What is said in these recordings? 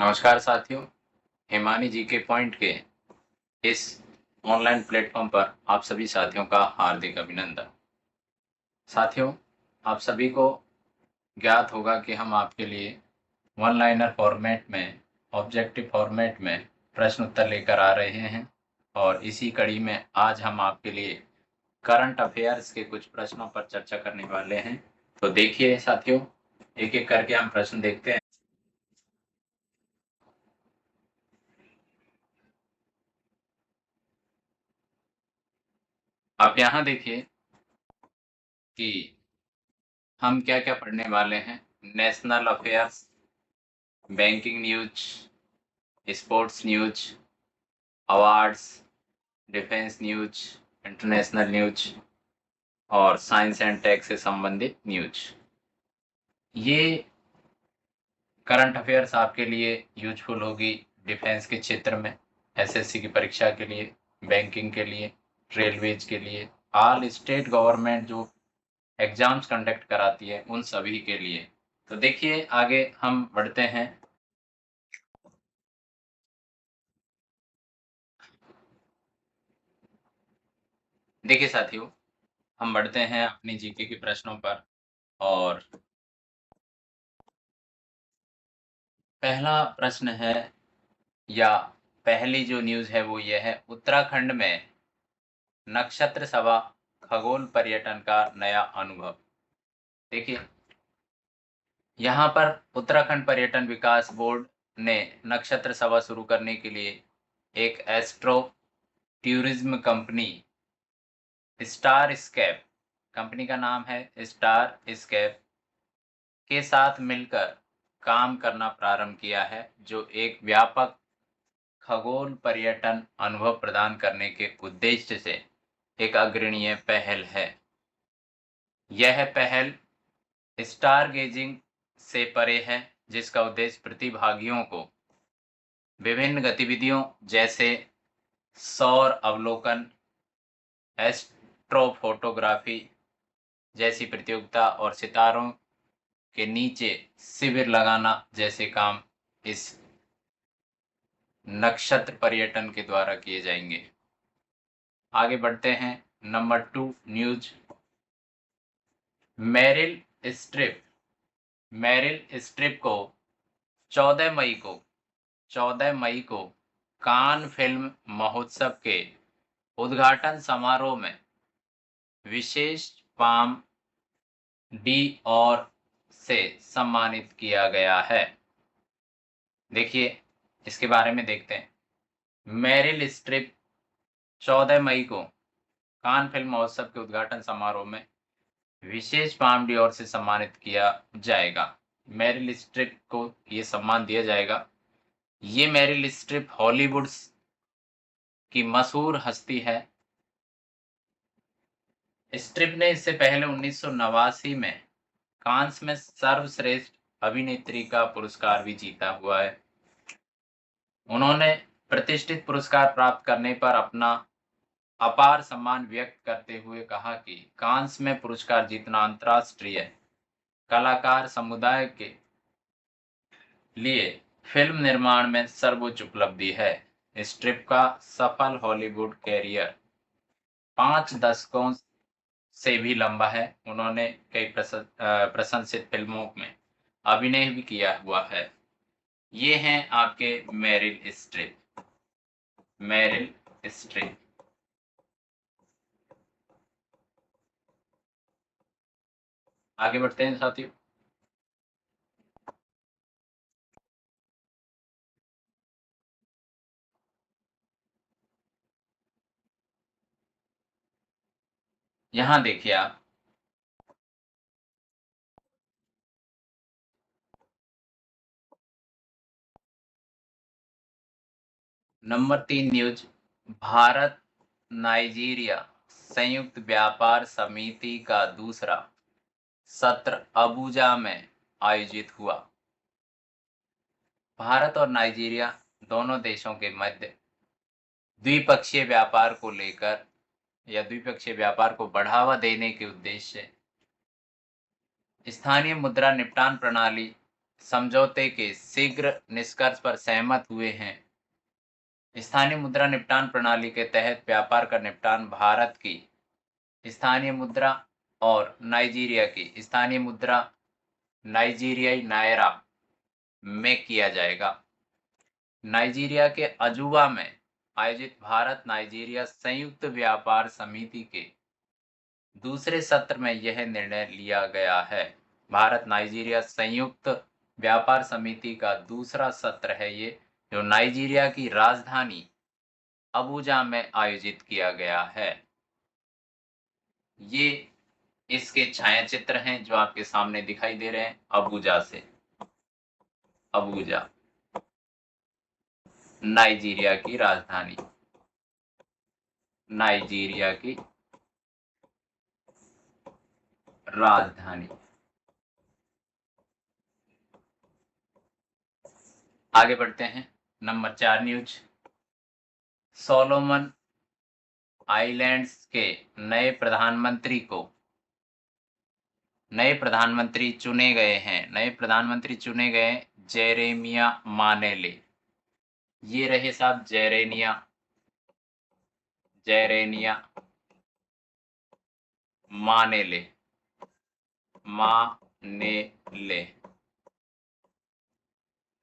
नमस्कार साथियों, Himani GK point के इस ऑनलाइन प्लेटफॉर्म पर आप सभी साथियों का हार्दिक अभिनंदन। साथियों, आप सभी को ज्ञात होगा कि हम आपके लिए वन लाइनर फॉर्मेट में, ऑब्जेक्टिव फॉर्मेट में प्रश्न उत्तर लेकर आ रहे हैं और इसी कड़ी में आज हम आपके लिए करंट अफेयर्स के कुछ प्रश्नों पर चर्चा करने वाले हैं। तो देखिए साथियों, एक-एक करके हम प्रश्न देखते हैं। आप यहाँ देखिए कि हम क्या-क्या पढ़ने वाले हैं। National affairs, banking news, sports news, awards, defence news, international news और साइंस एंड टेक से संबंधित न्यूज। ये करंट अफेयर्स आपके लिए यूजफुल होगी डिफेंस के क्षेत्र में, एसएससी की परीक्षा के लिए, बैंकिंग के लिए, रेलवेज के लिए, ऑल स्टेट गवर्नमेंट जो एग्जाम्स कंडक्ट कराती है उन सभी के लिए। तो देखिए आगे हम बढ़ते हैं। देखिए साथियों, हम बढ़ते हैं अपनी जीके के प्रश्नों पर और पहला प्रश्न है या पहली जो न्यूज़ है वो ये है, उत्तराखंड में नक्षत्र सभा खगोल पर्यटन का नया अनुभव। देखिए, यहाँ पर उत्तराखंड पर्यटन विकास बोर्ड ने नक्षत्र सभा शुरू करने के लिए एक astro tourism company Starscape, company का नाम है स्टार स्केप, के साथ मिलकर काम करना प्रारंभ किया है, जो एक व्यापक खगोल पर्यटन अनुभव प्रदान करने के उद्देश्य से एक अग्रणीय पहल है। यह पहल स्टार गेजिंग से परे है, जिसका उद्देश्य प्रतिभागियों को विभिन्न गतिविधियों जैसे सौर अवलोकन, एस्ट्रोफोटोग्राफी जैसी प्रतियोगिता और सितारों के नीचे शिविर लगाना जैसे काम इस नक्षत्र पर्यटन के द्वारा किए जाएंगे। आगे बढ़ते हैं। Number 2 news. Meryl Streep Meryl Streep को 14 मई को 14 मई को कान फिल्म महोत्सव के उद्घाटन समारोह में विशेष पाम डी और से सम्मानित किया गया है। देखिए, इसके बारे में देखते हैं। मेरिल स्ट्रिप 14 मई को कान फिल्म महोत्सव के उद्घाटन समारोह में विशेष पाम डी और से सम्मानित किया जाएगा। मेरिल स्ट्रिप को ये सम्मान दिया जाएगा। ये मेरिल स्ट्रिप हॉलीवुड की मशहूर हस्ती है। स्ट्रिप ने इससे पहले 1989 में कांस में सर्वश्रेष्ठ अभिनेत्री का पुरस्कार भी जीता हुआ है। उन्होंने प्रतिष्ठित पुरस्कार प्राप्त करने पर अपना अपार सम्मान व्यक्त करते हुए कहा कि कांस में पुरस्कार जीतना अंतर्राष्ट्रीय कलाकार समुदाय के लिए फिल्म निर्माण में सर्वोच्च उपलब्धि है। स्ट्रिप का सफल हॉलीवुड कैरियर 5 दशकों से भी लंबा है। उन्होंने कई प्रशंसित फिल्मों में अभिनय भी किया हुआ है। ये हैं आपके मेरिल स्ट्रिप। Meryl Streep. आगे बढ़ते हैं साथियों। यहाँ देखिए आप, नंबर 3 न्यूज। भारत नाइजीरिया संयुक्त व्यापार समिति का दूसरा सत्र अबुजा में आयोजित हुआ। भारत और नाइजीरिया दोनों देशों के मध्य द्विपक्षीय व्यापार को लेकर या द्विपक्षीय व्यापार को बढ़ावा देने के उद्देश्य से स्थानीय मुद्रा निपटान प्रणाली समझौते के शीघ्र निष्कर्ष पर सहमत हुए हैं। स्थानीय मुद्रा निपटान प्रणाली के तहत व्यापार का निपटान भारत की स्थानीय मुद्रा और नाइजीरिया की स्थानीय मुद्रा नाइजीरियाई नायरा में किया जाएगा। नाइजीरिया के अजूबा में आयोजित भारत नाइजीरिया संयुक्त व्यापार समिति के दूसरे सत्र में यह निर्णय लिया गया है। भारत नाइजीरिया संयुक्त व्यापार समिति का दूसरा सत्र है ये, जो नाइजीरिया की राजधानी अबूजा में आयोजित किया गया है। ये इसके छायाचित्र हैं जो आपके सामने दिखाई दे रहे हैं अबूजा से। अबूजा नाइजीरिया की राजधानी, नाइजीरिया की राजधानी। आगे बढ़ते हैं। Number 4 news. सोलोमन आइलैंड्स के नए प्रधानमंत्री चुने गए हैं। नए प्रधानमंत्री चुने गए जेरेमिया मानेले। ये रहे साहब जेरेनिया मानेले।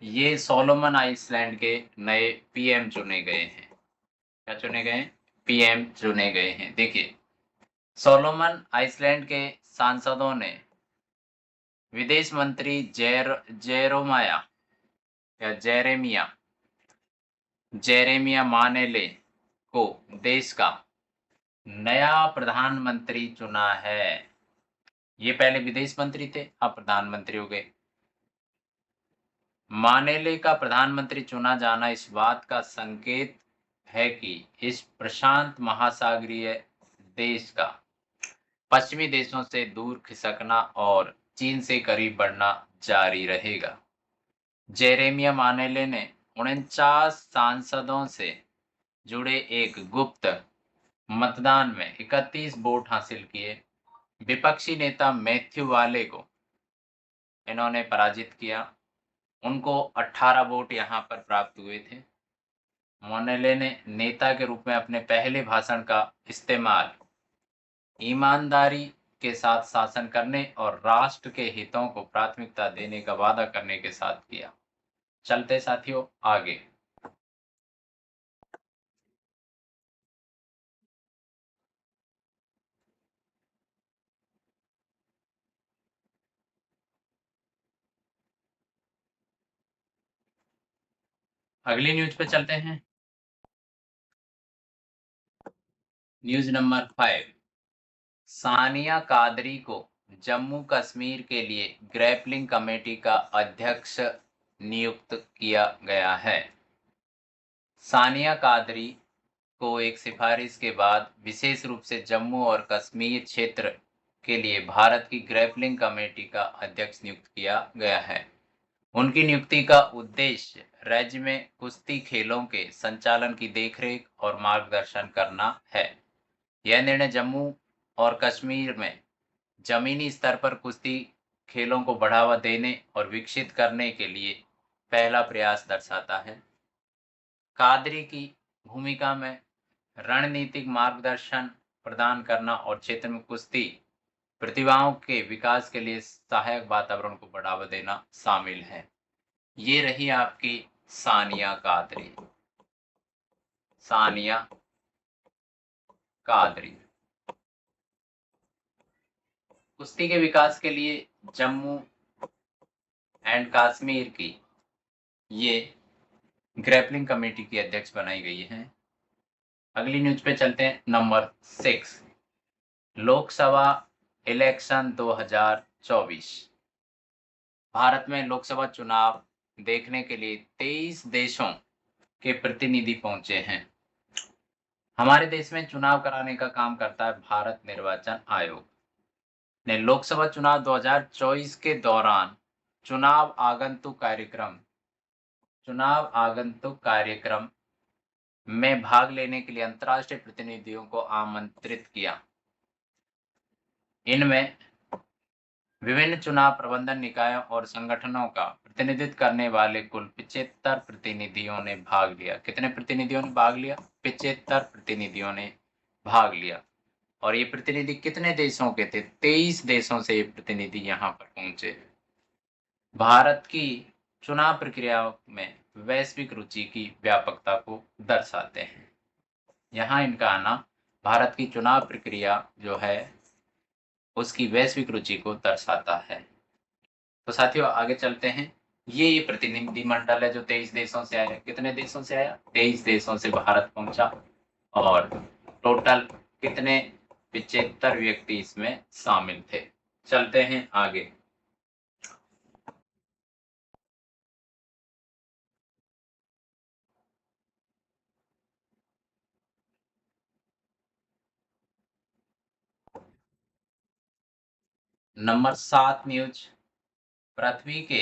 ये सोलोमन आइलैंड के नए पीएम चुने गए हैं। क्या चुने गए? पीएम चुने गए हैं। देखिए, सोलोमन आइलैंड के सांसदों ने विदेश मंत्री जेरेमिया मानेले को देश का नया प्रधानमंत्री चुना है। ये पहले विदेश मंत्री थे, अब प्रधानमंत्री हो गए। मानेले का प्रधानमंत्री चुना जाना इस बात का संकेत है कि इस प्रशांत महासागरीय देश का पश्चिमी देशों से दूर खिसकना और चीन से करीब बढ़ना जारी रहेगा। जेरेमिया मानेले ने 49 सांसदों से जुड़े एक गुप्त मतदान में 31 वोट हासिल किए। विपक्षी नेता मैथ्यू वाले को इन्होंने पराजित किया। उनको 18 वोट यहाँ पर प्राप्त हुए थे। मोनेले ने नेता के रूप में अपने पहले भाषण का इस्तेमाल ईमानदारी के साथ शासन करने और राष्ट्र के हितों को प्राथमिकता देने का वादा करने के साथ किया। चलते साथियों आगे। अगली न्यूज पे चलते हैं। News number 5। सानिया कादरी को जम्मू कश्मीर के लिए ग्रैपलिंग कमेटी का अध्यक्ष नियुक्त किया गया है। सानिया कादरी को एक सिफारिश के बाद विशेष रूप से जम्मू और कश्मीर क्षेत्र के लिए भारत की ग्रैपलिंग कमेटी का अध्यक्ष नियुक्त किया गया है। उनकी नियुक्ति का उद्देश्य राज्य में कुश्ती खेलों के संचालन की देखरेख और मार्गदर्शन करना है। यह निर्णय जम्मू और कश्मीर में जमीनी स्तर पर कुश्ती खेलों को बढ़ावा देने और विकसित करने के लिए पहला प्रयास दर्शाता है। कादरी की भूमिका में रणनीतिक मार्गदर्शन प्रदान करना और क्षेत्र में कुश्ती प्रतिभाओं के विकास के लिए सहायक वातावरण को बढ़ावा देना शामिल है। ये रही आपकी सानिया कादरी। कुश्ती के विकास के लिए जम्मू एंड कश्मीर की ये ग्रैपलिंग कमेटी की अध्यक्ष बनाई गई है। अगली न्यूज पे चलते हैं। नंबर 6। लोकसभा इलेक्शन 2024। भारत में लोकसभा चुनाव देखने के लिए 23 देशों के प्रतिनिधि पहुंचे हैं। हमारे देश में चुनाव कराने का काम करता है भारत निर्वाचन आयोग ने। लोकसभा चुनाव 2024 के दौरान चुनाव आगंतुक कार्यक्रम में भाग लेने के लिए अंतर्राष्ट्रीय प्रतिनिधियों को आमंत्रित किया। इनमें विभिन्न चुनाव प्रबंधन निकायों और संगठनों का प्रतिनिधित्व करने वाले कुल 75 प्रतिनिधियों ने भाग लिया। कितने प्रतिनिधियों ने भाग लिया? 75 प्रतिनिधियों ने भाग लिया। और ये प्रतिनिधि कितने देशों के थे? 23 देशों से ये प्रतिनिधि यहाँ पर पहुंचे। भारत की चुनाव प्रक्रिया में वैश्विक रुचि की व्यापकता को दर्शाते हैं। यहाँ इनका आना भारत की चुनाव प्रक्रिया जो है उसकी वैश्विक रुचि को दर्शाता है। तो साथियों आगे चलते हैं। ये प्रतिनिधिमंडल है जो 23 देशों से आया। कितने देशों से आया? 23 देशों से भारत पहुंचा। और टोटल कितने? 75 व्यक्ति इसमें शामिल थे। चलते हैं आगे। Number 7 news. पृथ्वी के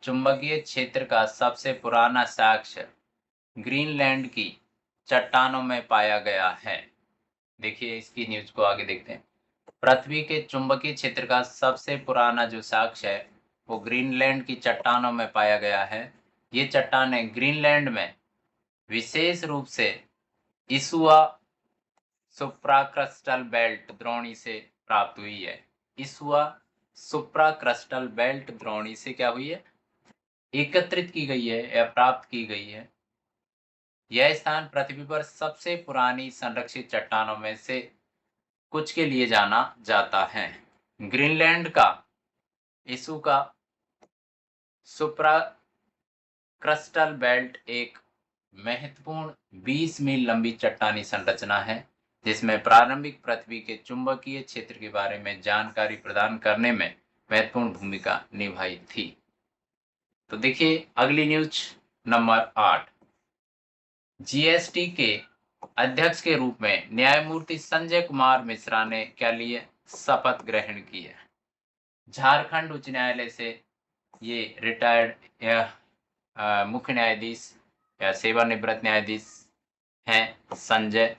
चुंबकीय क्षेत्र का सबसे पुराना साक्ष्य ग्रीनलैंड की चट्टानों में पाया गया है। देखिए इसकी न्यूज को आगे देखते हैं। पृथ्वी के चुंबकीय क्षेत्र का सबसे पुराना जो साक्ष्य है वो ग्रीनलैंड की चट्टानों में पाया गया है। ये चट्टानें ग्रीनलैंड में विशेष रूप से इसुआ सुप्राक्रस्टल बेल्ट द्रोणी से प्राप्त हुई है। इसुआ सुप्राक्रस्टल बेल्ट द्रोणी से क्या हुई है? एकत्रित की गई है या प्राप्त की गई है। यह स्थान पृथ्वी पर सबसे पुरानी संरक्षित चट्टानों में से कुछ के लिए जाना जाता है। ग्रीनलैंड का इसु का सुप्रा क्रस्टल बेल्ट एक महत्वपूर्ण 20 मील लंबी चट्टानी संरचना है जिसमें प्रारंभिक पृथ्वी के चुंबकीय क्षेत्र के बारे में जानकारी प्रदान करने में महत्वपूर्ण भूमिका निभाई थी। तो देखिए अगली न्यूज नंबर 8। जीएसटी के अध्यक्ष के रूप में न्यायमूर्ति संजय कुमार मिश्रा ने क्या लिए? शपथ ग्रहण की है। झारखंड उच्च न्यायालय से ये रिटायर्ड या मुख्य न्यायाधीश या सेवानिवृत्त न्यायाधीश हैं संजय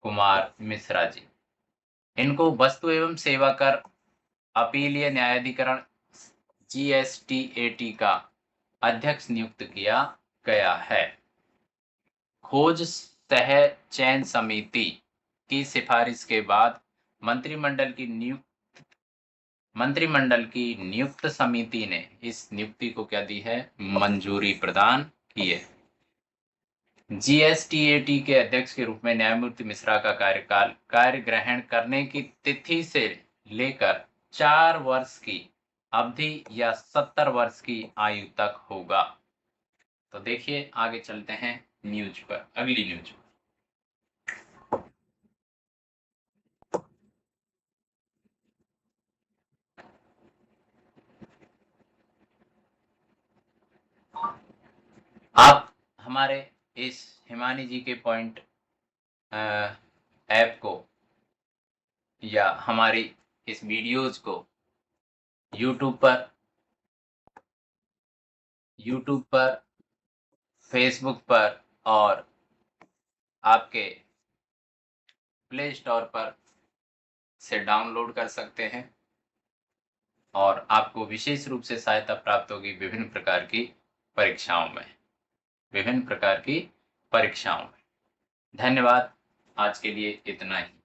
कुमार मिश्रा जी। इनको वस्तु एवं सेवा कर अपीलीय न्यायाधिकरण जीएसटीएटी का अध्यक्ष नियुक्त किया गया है। खोज सह चयन समिति की सिफारिश के बाद मंत्रिमंडल की नियुक्त समिति ने इस नियुक्ति को क्या दी है? मंजूरी प्रदान की है। जीएसटीएटी के अध्यक्ष के रूप में न्यायमूर्ति मिश्रा का कार्यकाल कार्य ग्रहण करने की तिथि से लेकर 4 वर्ष की अवधि या 70 वर्ष की आयु तक होगा। तो देखिए आगे चलते हैं न्यूज पर। अगली न्यूज आप हमारे इस हिमानी जी के पॉइंट ऐप को या हमारी इस वीडियोज को यूट्यूब पर फेसबुक पर और आपके प्ले स्टोर पर से डाउनलोड कर सकते हैं और आपको विशेष रूप से सहायता प्राप्त होगी विभिन्न प्रकार की परीक्षाओं में। धन्यवाद। आज के लिए इतना ही।